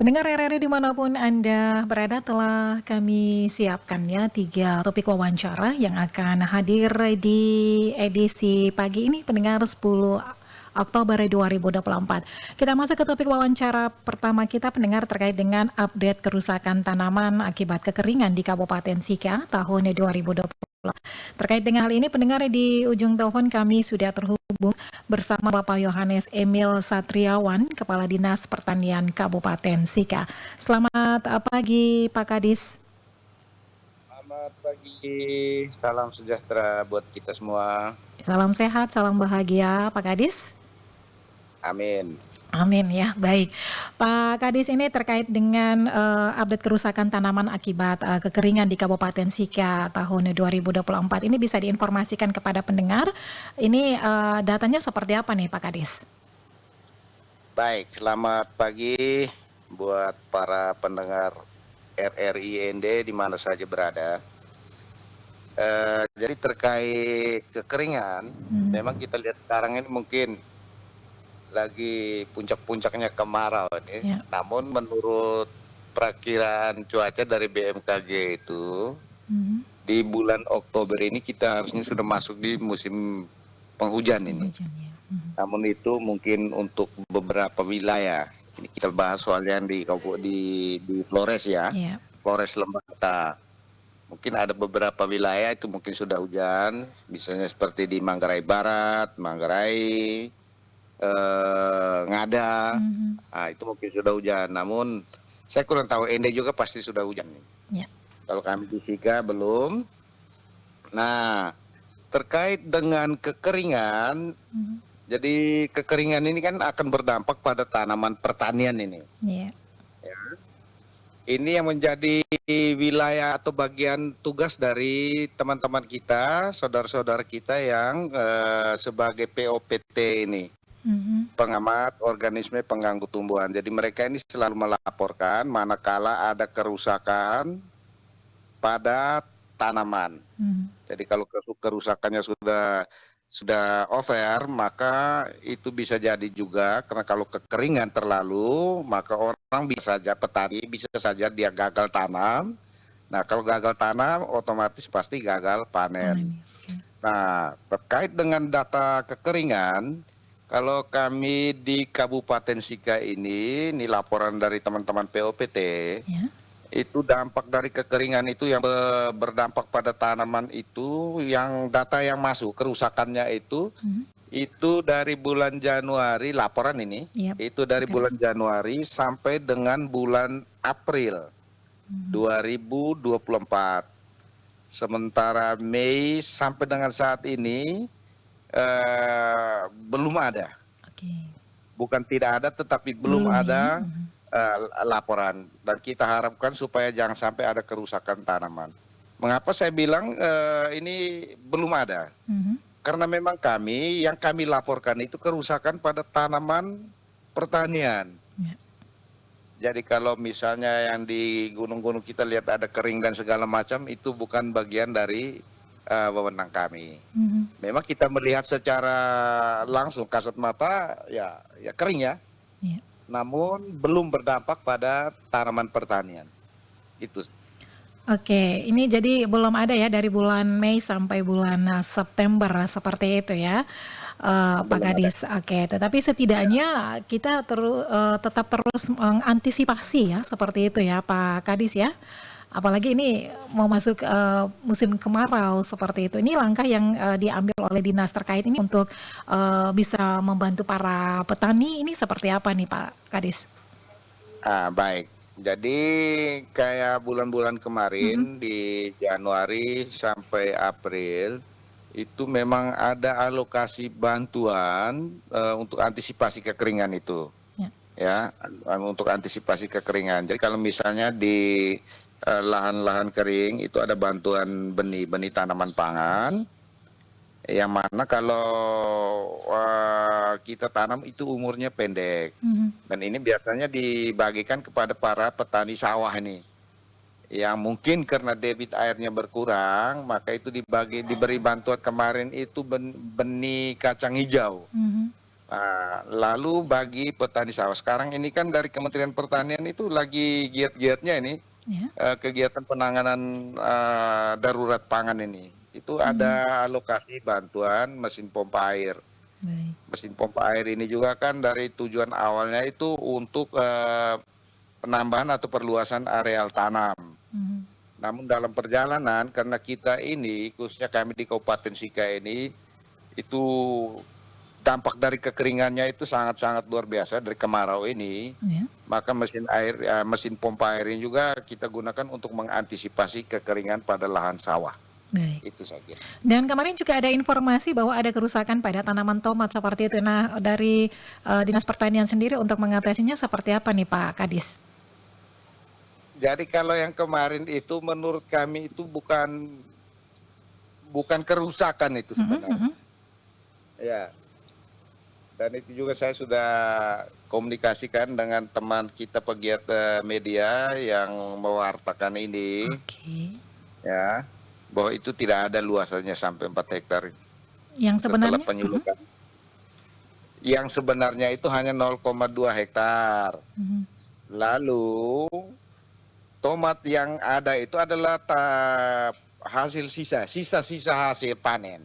Pendengar RRI dimanapun Anda berada telah kami siapkan ya 3 topik wawancara yang akan hadir di edisi pagi ini pendengar 10 Oktober 2024. Kita masuk ke topik wawancara pertama kita pendengar terkait dengan update kerusakan tanaman akibat kekeringan di Kabupaten Sika tahun 2020. Terkait dengan hal ini pendengar di ujung telepon kami sudah terhubung bersama Bapak Yohanes Emil Satriawan, Kepala Dinas Pertanian Kabupaten Sika. Selamat pagi Pak Kadis. Selamat pagi, salam sejahtera buat kita semua. Salam sehat, salam bahagia Pak Kadis. Amin. Amin ya, baik. Pak Kadis ini terkait dengan update kerusakan tanaman akibat kekeringan di Kabupaten Sika tahun 2024. Ini bisa diinformasikan kepada pendengar. Ini datanya seperti apa nih Pak Kadis? Baik, selamat pagi buat para pendengar RRI ND di mana saja berada. Jadi terkait kekeringan, memang kita lihat sekarang ini mungkin lagi puncak-puncaknya kemarau ini. Ya. Namun menurut perakiraan cuaca dari BMKG itu, di bulan Oktober ini kita harusnya sudah masuk di musim penghujan ini. Namun itu mungkin untuk beberapa wilayah. Ini kita bahas soal yang di Flores ya, Flores Lembata. Mungkin ada beberapa wilayah itu mungkin sudah hujan, misalnya seperti di Manggarai Barat, Manggarai, Ngada, nah, itu mungkin sudah hujan. Namun saya kurang tahu, Ende juga pasti sudah hujan. Ya. Kalau kami di Sika belum. Nah, terkait dengan kekeringan, jadi kekeringan ini kan akan berdampak pada tanaman pertanian ini. Ya. Ini yang menjadi wilayah atau bagian tugas dari teman-teman kita, saudara-saudara kita yang sebagai POPT ini. Pengamat organisme pengganggu tumbuhan. Jadi mereka ini selalu melaporkan manakala ada kerusakan pada tanaman. Jadi kalau kerusakannya sudah over, maka itu bisa jadi juga karena kalau kekeringan terlalu, maka orang bisa saja, petani bisa saja dia gagal tanam. Nah, kalau gagal tanam otomatis pasti gagal panen. Nah, terkait dengan data kekeringan, kalau kami di Kabupaten Sika ini laporan dari teman-teman POPT, itu dampak dari kekeringan itu yang berdampak pada tanaman itu, yang data yang masuk kerusakannya itu dari bulan Januari, laporan ini, itu dari bulan Januari sampai dengan bulan April 2024. Sementara Mei sampai dengan saat ini belum ada. Bukan tidak ada, tetapi belum ada laporan. Dan kita harapkan supaya jangan sampai ada kerusakan tanaman. Mengapa saya bilang ini belum ada? Karena memang yang kami laporkan itu kerusakan pada tanaman pertanian. Jadi kalau misalnya yang di gunung-gunung kita lihat ada kering dan segala macam, itu bukan bagian dari wewenang kami. Memang kita melihat secara langsung kasat mata ya kering ya. Namun belum berdampak pada tanaman pertanian. Itu. Oke, ini jadi belum ada ya dari bulan Mei sampai bulan September seperti itu ya, Pak Kadis. Oke, tetapi setidaknya kita tetap terus mengantisipasi ya seperti itu ya Pak Kadis ya. Apalagi ini mau masuk musim kemarau seperti itu. Ini langkah yang diambil oleh dinas terkait ini untuk bisa membantu para petani. Ini seperti apa nih Pak Kadis? Baik. Jadi kayak bulan-bulan kemarin di Januari sampai April itu memang ada alokasi bantuan untuk antisipasi kekeringan itu. Ya, untuk antisipasi kekeringan. Jadi kalau misalnya di lahan-lahan kering itu ada bantuan benih tanaman pangan, yang mana kalau kita tanam itu umurnya pendek, dan ini biasanya dibagikan kepada para petani sawah ini, yang mungkin karena debit airnya berkurang, maka itu diberi bantuan kemarin itu benih kacang hijau. Lalu bagi petani sawah, sekarang ini kan dari Kementerian Pertanian itu lagi giat-giatnya ini, Ya. kegiatan penanganan darurat pangan ini. Itu ada alokasi bantuan mesin pompa air. Baik. Mesin pompa air ini juga kan dari tujuan awalnya itu untuk penambahan atau perluasan areal tanam. Namun dalam perjalanan, karena kita ini, khususnya kami di Kabupaten Sika ini, itu dampak dari kekeringannya itu sangat-sangat luar biasa dari kemarau ini. Ya. Maka mesin pompa air ini juga kita gunakan untuk mengantisipasi kekeringan pada lahan sawah. Baik. Itu saja. Dan kemarin juga ada informasi bahwa ada kerusakan pada tanaman tomat seperti itu. Nah, dari Dinas Pertanian sendiri untuk mengatasinya seperti apa nih Pak Kadis? Jadi kalau yang kemarin itu menurut kami itu bukan kerusakan itu sebenarnya. Ya. Dan itu juga saya sudah komunikasikan dengan teman kita pegiat media yang mewartakan ini. Oke. Ya. Bahwa itu tidak ada luasannya sampai 4 hektar. Yang sebenarnya? Setelah penyulukan. Yang sebenarnya itu hanya 0,2 hektar. Lalu tomat yang ada itu adalah hasil sisa hasil panen.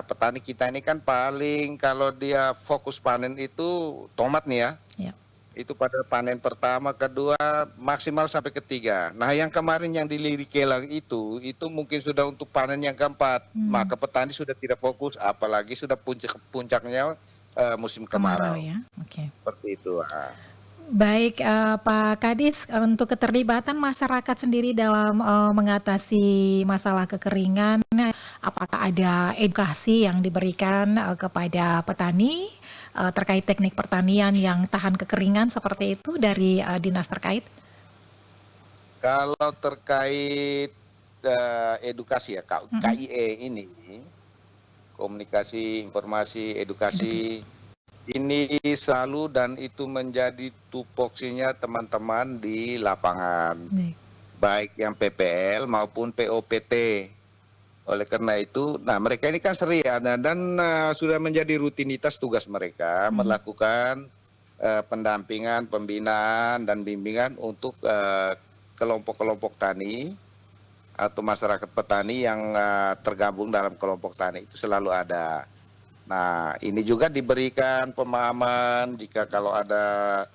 Petani kita ini kan paling kalau dia fokus panen itu tomat nih ya. Itu pada panen pertama, kedua, maksimal sampai ketiga. Nah yang kemarin yang di Lirik Kelang itu mungkin sudah untuk panen yang keempat. Maka petani sudah tidak fokus, apalagi sudah puncaknya musim kemarau. Ya. Oke. Seperti itu. Baik Pak Kadis, untuk keterlibatan masyarakat sendiri dalam mengatasi masalah kekeringan, apakah ada edukasi yang diberikan kepada petani terkait teknik pertanian yang tahan kekeringan seperti itu dari dinas terkait? Kalau terkait edukasi ya, KIE ini, komunikasi, informasi, edukasi, ini selalu dan itu menjadi tupoksinya teman-teman di lapangan, baik yang PPL maupun POPT. Oleh karena itu, nah mereka ini kan sering dan sudah menjadi rutinitas tugas mereka melakukan pendampingan, pembinaan dan bimbingan untuk kelompok-kelompok tani atau masyarakat petani yang tergabung dalam kelompok tani itu selalu ada. Nah ini juga diberikan pemahaman jika kalau ada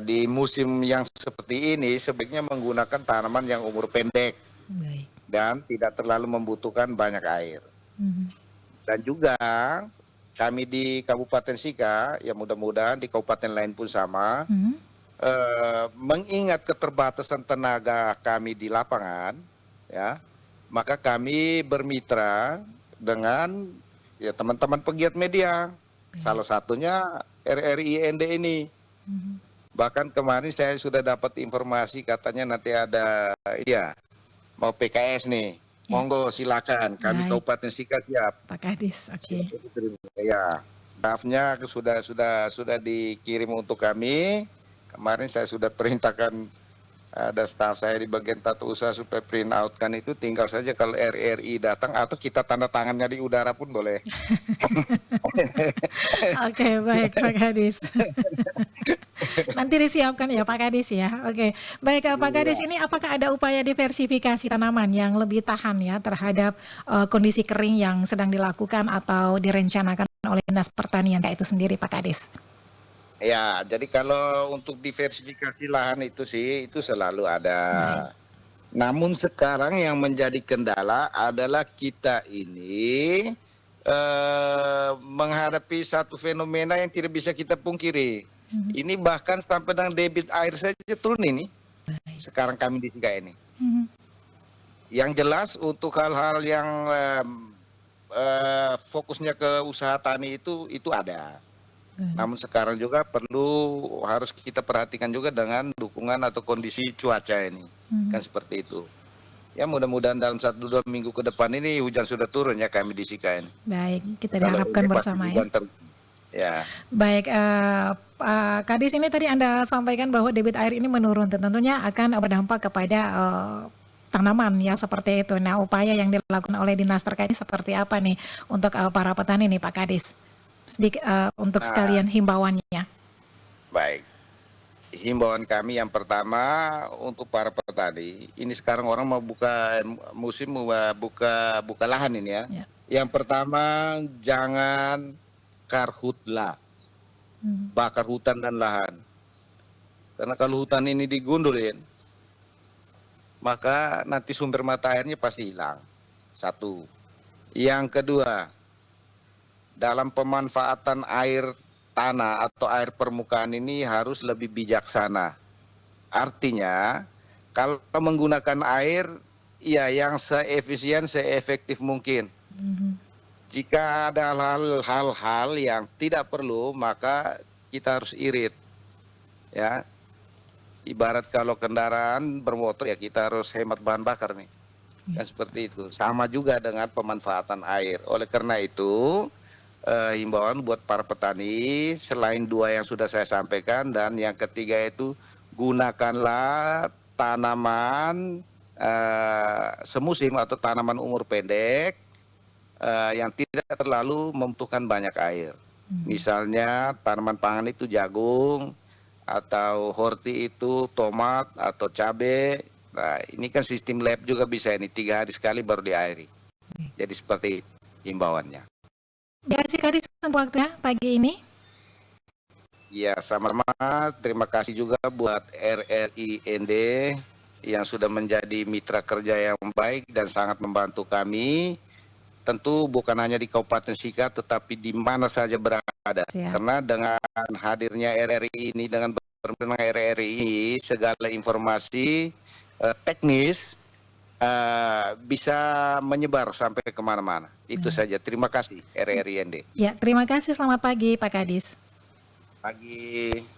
di musim yang seperti ini sebaiknya menggunakan tanaman yang umur pendek. Dan tidak terlalu membutuhkan banyak air. Dan juga kami di Kabupaten Sika, ya mudah-mudahan di kabupaten lain pun sama, mengingat keterbatasan tenaga kami di lapangan, ya, maka kami bermitra dengan ya teman-teman pegiat media, salah satunya RRI-IND ini. Bahkan kemarin saya sudah dapat informasi katanya nanti ada mau PKS nih, monggo silakan. Kami Kabupaten Sika siap. Pak Kadis, oke. Ya, draftnya sudah dikirim untuk kami. Kemarin saya sudah perintahkan ada staf saya di bagian tata usaha supaya print out kan itu, tinggal saja kalau RRI datang atau kita tanda tangannya di udara pun boleh. Oke, baik Pak Kadis. Nanti disiapkan ya Pak Kadis ya. Oke, baik Pak Kadis, ini apakah ada upaya diversifikasi tanaman yang lebih tahan ya terhadap kondisi kering yang sedang dilakukan atau direncanakan oleh Dinas Pertanian itu sendiri Pak Kadis? Ya, jadi kalau untuk diversifikasi lahan itu sih itu selalu ada. Namun sekarang yang menjadi kendala adalah kita ini menghadapi satu fenomena yang tidak bisa kita pungkiri. Ini bahkan sampai dengan debit air saja turun ini. Sekarang kami di Sika ini. Yang jelas untuk hal-hal yang fokusnya ke usaha tani itu ada. Namun sekarang juga harus kita perhatikan juga dengan dukungan atau kondisi cuaca ini. Kan seperti itu. Ya mudah-mudahan dalam 1-2 minggu ke depan ini hujan sudah turun ya kami di Sika ini. Baik, kita diharapkan bersama ya. Ya. Baik, Pak Kadis, ini tadi Anda sampaikan bahwa debit air ini menurun, tentunya akan berdampak kepada tanaman ya seperti itu. Nah, upaya yang dilakukan oleh dinas terkait seperti apa nih untuk para petani nih Pak Kadis? sedikit untuk Nah, sekalian himbauannya. baik. Himbauan kami yang pertama untuk para petani. Ini sekarang orang mau buka musim mau buka lahan ini ya. Ya. Yang pertama jangan karhutla, bakar hutan dan lahan. Karena kalau hutan ini digundulin, maka nanti sumber mata airnya pasti hilang. Satu. Yang kedua, dalam pemanfaatan air tanah atau air permukaan ini harus lebih bijaksana. Artinya, kalau menggunakan air, ya yang seefisien, seefektif mungkin. Jika ada hal-hal yang tidak perlu, maka kita harus irit. Ya, ibarat kalau kendaraan bermotor ya kita harus hemat bahan bakar nih. Dan seperti itu. Sama juga dengan pemanfaatan air. Oleh karena itu, himbauan buat para petani selain dua yang sudah saya sampaikan dan yang ketiga itu gunakanlah tanaman semusim atau tanaman umur pendek yang tidak terlalu membutuhkan banyak air. Misalnya tanaman pangan itu jagung atau horti itu tomat atau cabai. Nah, ini kan sistem lab juga bisa ini 3 hari sekali baru diairi. Jadi seperti himbauannya. Terima kasih Kadis untuk waktunya pagi ini. Ya, sama-sama. Terima kasih juga buat RRI ND yang sudah menjadi mitra kerja yang baik dan sangat membantu kami. Tentu bukan hanya di Kabupaten Sika, tetapi di mana saja berada. Siap. Karena dengan hadirnya RRI ini, dengan bergabungnya RRI ini, segala informasi teknis bisa menyebar sampai kemana-mana. Itu saja. Terima kasih RRI ND. Ya, terima kasih. Selamat pagi Pak Kadis. Pagi.